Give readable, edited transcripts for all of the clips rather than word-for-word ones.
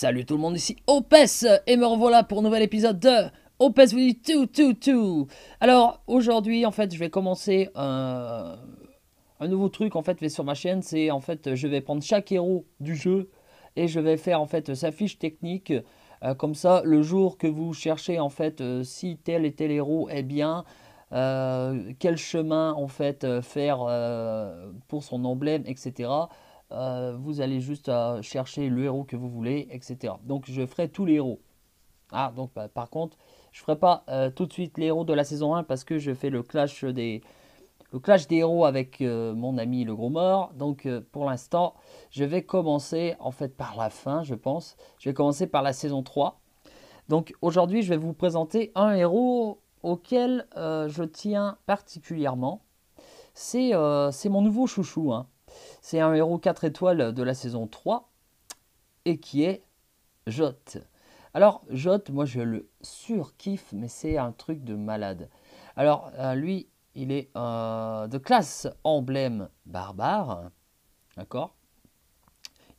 Salut tout le monde, ici Opes et me revoilà pour un nouvel épisode de Opes with 222. Alors aujourd'hui en fait je vais commencer un nouveau truc en fait sur ma chaîne, c'est en fait je vais prendre chaque héros du jeu et je vais faire en fait sa fiche technique. Comme ça le jour que vous cherchez en fait si tel et tel héros est bien, quel chemin en fait faire pour son emblème, etc. Vous allez juste chercher le héros que vous voulez, etc. Donc je ferai tous les héros. Ah, donc par contre, je ne ferai pas tout de suite les héros de la saison 1 parce que je fais le clash des héros avec mon ami le gros mort. Donc pour l'instant, je vais commencer en fait par la fin, je pense. Je vais commencer par la saison 3. Donc aujourd'hui, je vais vous présenter un héros auquel je tiens particulièrement. C'est mon nouveau chouchou, hein. C'est un héros 4 étoiles de la saison 3 et qui est Jot. Alors Jot, moi je le surkiffe, mais c'est un truc de malade. Alors lui, il est de classe emblème barbare, d'accord.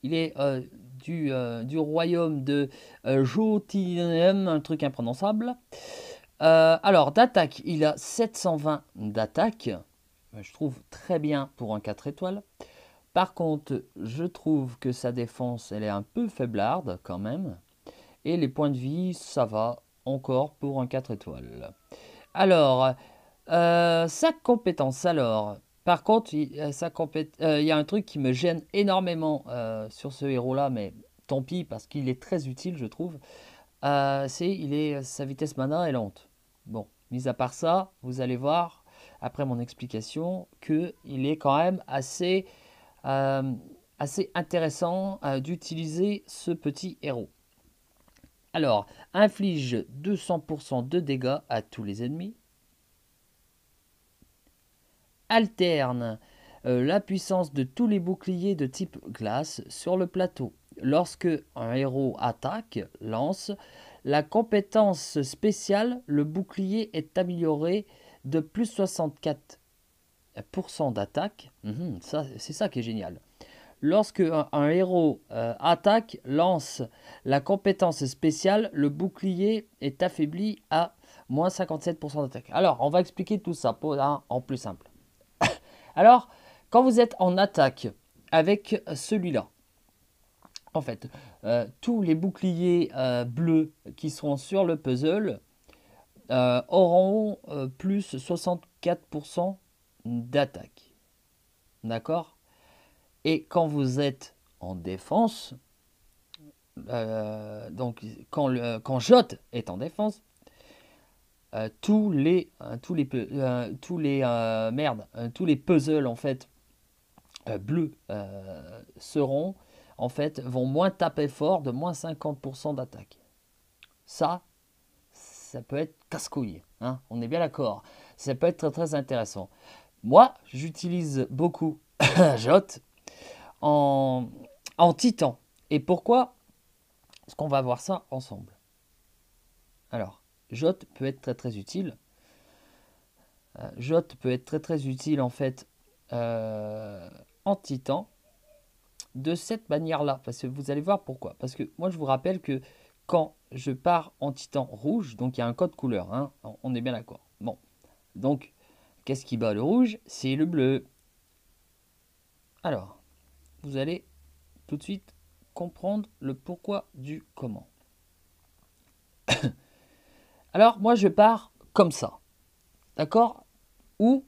Il est du royaume de Jotunheim, un truc imprononçable. Alors d'attaque, il a 720 d'attaque. Je trouve très bien pour un 4 étoiles. Par contre, je trouve que sa défense, elle est un peu faiblarde quand même. Et les points de vie, ça va encore pour un 4 étoiles. Alors, sa compétence, alors. Par contre, il y a un truc qui me gêne énormément sur ce héros-là, mais tant pis, parce qu'il est très utile, je trouve. Sa vitesse mana est lente. Bon, mis à part ça, vous allez voir, après mon explication, qu'il est quand même euh, assez intéressant d'utiliser ce petit héros. Alors, inflige 200% de dégâts à tous les ennemis. Alterne la puissance de tous les boucliers de type glace sur le plateau. Lorsque un héros attaque, lance, la compétence spéciale, le bouclier est amélioré de plus 64% d'attaque. C'est ça qui est génial. Lorsque un héros attaque, lance la compétence spéciale, le bouclier est affaibli à moins 57% d'attaque. Alors, on va expliquer tout ça en plus simple. Alors, quand vous êtes en attaque avec celui-là, en fait, tous les boucliers bleus qui seront sur le puzzle auront plus 64% d'attaque. D'accord? Et quand vous êtes en défense, donc quand Jot est en défense, tous les puzzles en fait bleus vont moins taper fort de moins 50% d'attaque. Ça peut être casse-couille, hein, on est bien d'accord. Ça peut être très, très intéressant. Moi, j'utilise beaucoup Jot en titan. Et pourquoi? Parce qu'on va voir ça ensemble. Alors, Jot peut être très très utile. Jot peut être très très utile en fait en titan de cette manière-là. Parce que vous allez voir pourquoi. Parce que moi je vous rappelle que quand je pars en titan rouge, donc il y a un code couleur, hein, on est bien d'accord. Bon, donc qu'est-ce qui bat le rouge? C'est le bleu. Alors, vous allez tout de suite comprendre le pourquoi du comment. Alors, moi, je pars comme ça. D'accord? Ou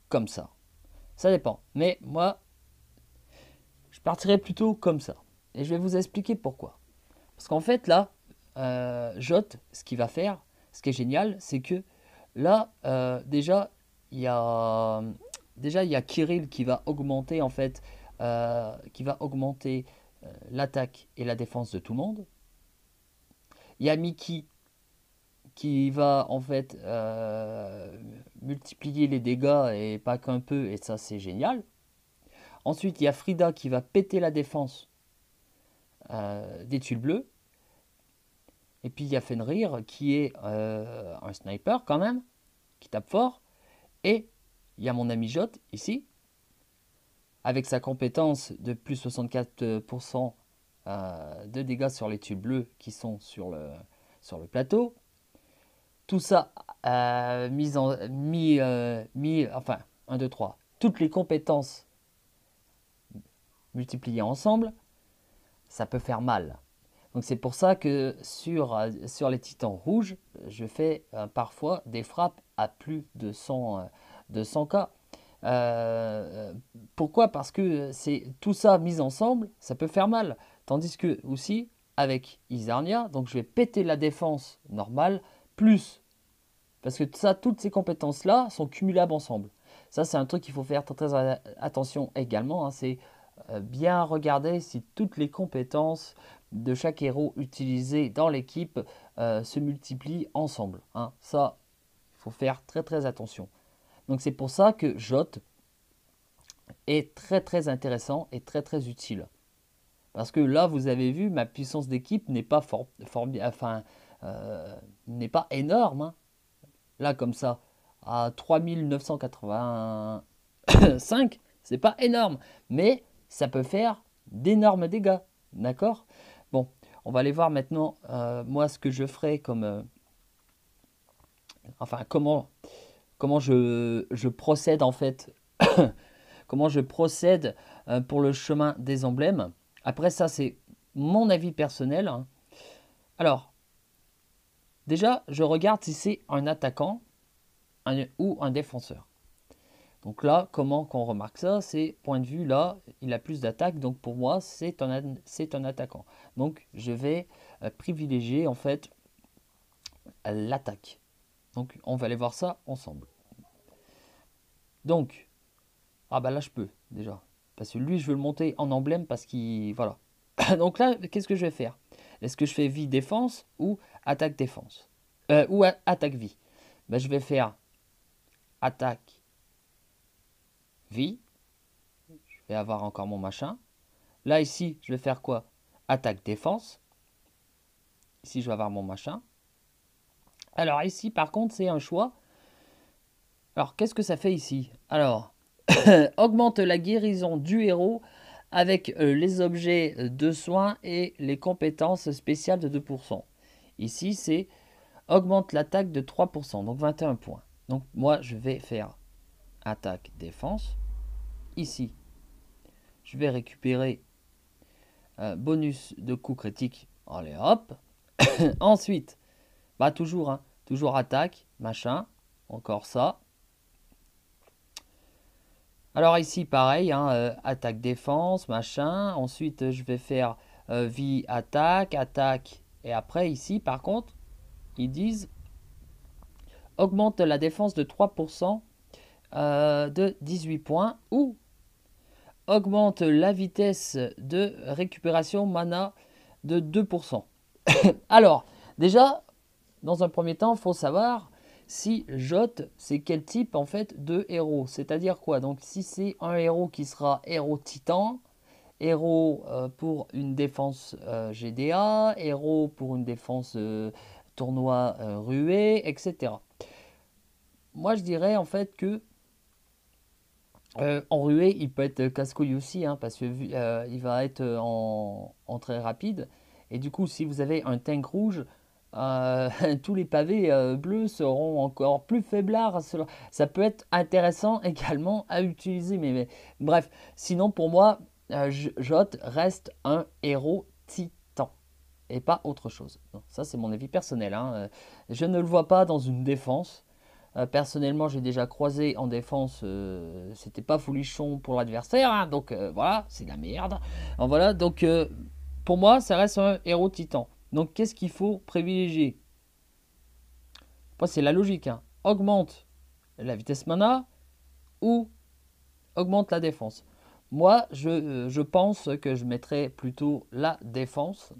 comme ça. Ça dépend. Mais moi, je partirai plutôt comme ça. Et je vais vous expliquer pourquoi. Parce qu'en fait, là, Jot, ce qu'il va faire, ce qui est génial, c'est que là, déjà, il y a Kirill qui va augmenter, en fait, l'attaque et la défense de tout le monde. Il y a Mickey qui va en fait multiplier les dégâts et pas qu'un peu, et ça c'est génial. Ensuite, il y a Frida qui va péter la défense des tuiles bleues. Et puis il y a Fenrir qui est un sniper quand même, qui tape fort. Et il y a mon ami Jot ici, avec sa compétence de plus 64% 2 dégâts sur les tubes bleus qui sont sur le plateau. Tout ça enfin 1, 2, 3. Toutes les compétences multipliées ensemble, ça peut faire mal. Donc c'est pour ça que sur les titans rouges, je fais parfois des frappes à plus de 100k. Pourquoi? Parce que c'est tout ça mis ensemble, ça peut faire mal. Tandis que aussi avec Isarnia, donc je vais péter la défense normale plus, parce que ça, toutes ces compétences là sont cumulables ensemble. Ça c'est un truc qu'il faut faire très attention également, hein, c'est bien regarder si toutes les compétences de chaque héros utilisé dans l'équipe se multiplient ensemble, hein. Ça, il faut faire très attention. Donc c'est pour ça que Jot est très intéressant et très utile. Parce que là, vous avez vu, ma puissance d'équipe n'est pas n'est pas énorme, hein. Là, comme ça, à 3985, c'est pas énorme. Mais ça peut faire d'énormes dégâts. D'accord? Bon, on va aller voir maintenant, moi, ce que je ferai comme... comment je procède, en fait. Comment je procède pour le chemin des emblèmes. Après, ça, c'est mon avis personnel, hein. Alors, déjà, je regarde si c'est un attaquant ou un défenseur. Donc là, comment qu'on remarque ça? C'est point de vue, là, il a plus d'attaque. Donc pour moi, c'est un attaquant. Donc je vais privilégier en fait l'attaque. Donc on va aller voir ça ensemble. Donc, ah bah là je peux déjà. Parce que lui, je veux le monter en emblème parce qu'il... Voilà. Donc là, qu'est-ce que je vais faire? Est-ce que je fais vie défense ou attaque défense ou attaque vie? Ben, je vais faire attaque vie. Je vais avoir encore mon machin. Là, ici, je vais faire quoi? Attaque défense. Ici, je vais avoir mon machin. Alors ici, par contre, c'est un choix. Alors, qu'est-ce que ça fait ici? Alors, augmente la guérison du héros avec les objets de soins et les compétences spéciales de 2%. Ici, c'est augmente l'attaque de 3%, donc 21 points. Donc moi, je vais faire attaque défense. Ici, je vais récupérer bonus de coup critique. Allez, hop. Ensuite, bah toujours attaque, machin. Encore ça. Alors ici, pareil, hein, attaque défense, machin. Ensuite, je vais faire vie attaque, attaque. Et après, ici, par contre, ils disent augmente la défense de 3% de 18 points ou augmente la vitesse de récupération mana de 2%. Alors, déjà, dans un premier temps, il faut savoir si Jot, c'est quel type en fait de héros. C'est-à-dire quoi? Donc si c'est un héros qui sera héros titan, héros pour une défense GDA, héros pour une défense tournoi ruée, etc. Moi, je dirais en fait que en ruée, il peut être casse-couille aussi, hein, parce que il va être en très rapide. Et du coup, si vous avez un tank rouge, tous les pavés bleus seront encore plus faiblards. Ça peut être intéressant également à utiliser. Mais bref, sinon pour moi, Jot reste un héros titan et pas autre chose. Non, ça, c'est mon avis personnel, hein. Je ne le vois pas dans une défense. Personnellement, j'ai déjà croisé en défense, c'était pas folichon pour l'adversaire, hein, donc voilà, c'est de la merde. Alors, voilà, donc pour moi, ça reste un héros titan. Donc qu'est-ce qu'il faut privilégier? Moi, c'est la logique, hein. Augmente la vitesse mana ou augmente la défense. Moi, je pense que je mettrais plutôt la défense.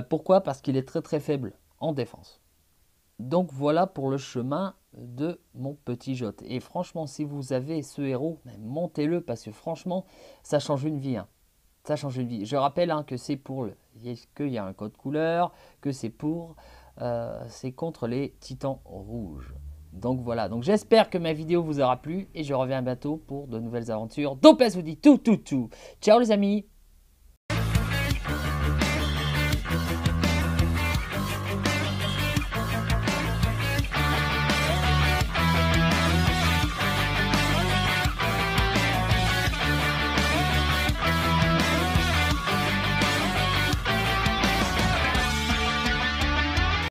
Pourquoi? Parce qu'il est très faible en défense. Donc voilà pour le chemin de mon petit Jot. Et franchement, si vous avez ce héros, montez-le parce que franchement, ça change une vie, hein. Ça change une vie. Je rappelle, hein, que c'est pour qu'il y a un code couleur, que c'est c'est contre les titans rouges. Donc voilà. Donc j'espère que ma vidéo vous aura plu et je reviens bientôt pour de nouvelles aventures. Dopez vous dit tout. Ciao les amis.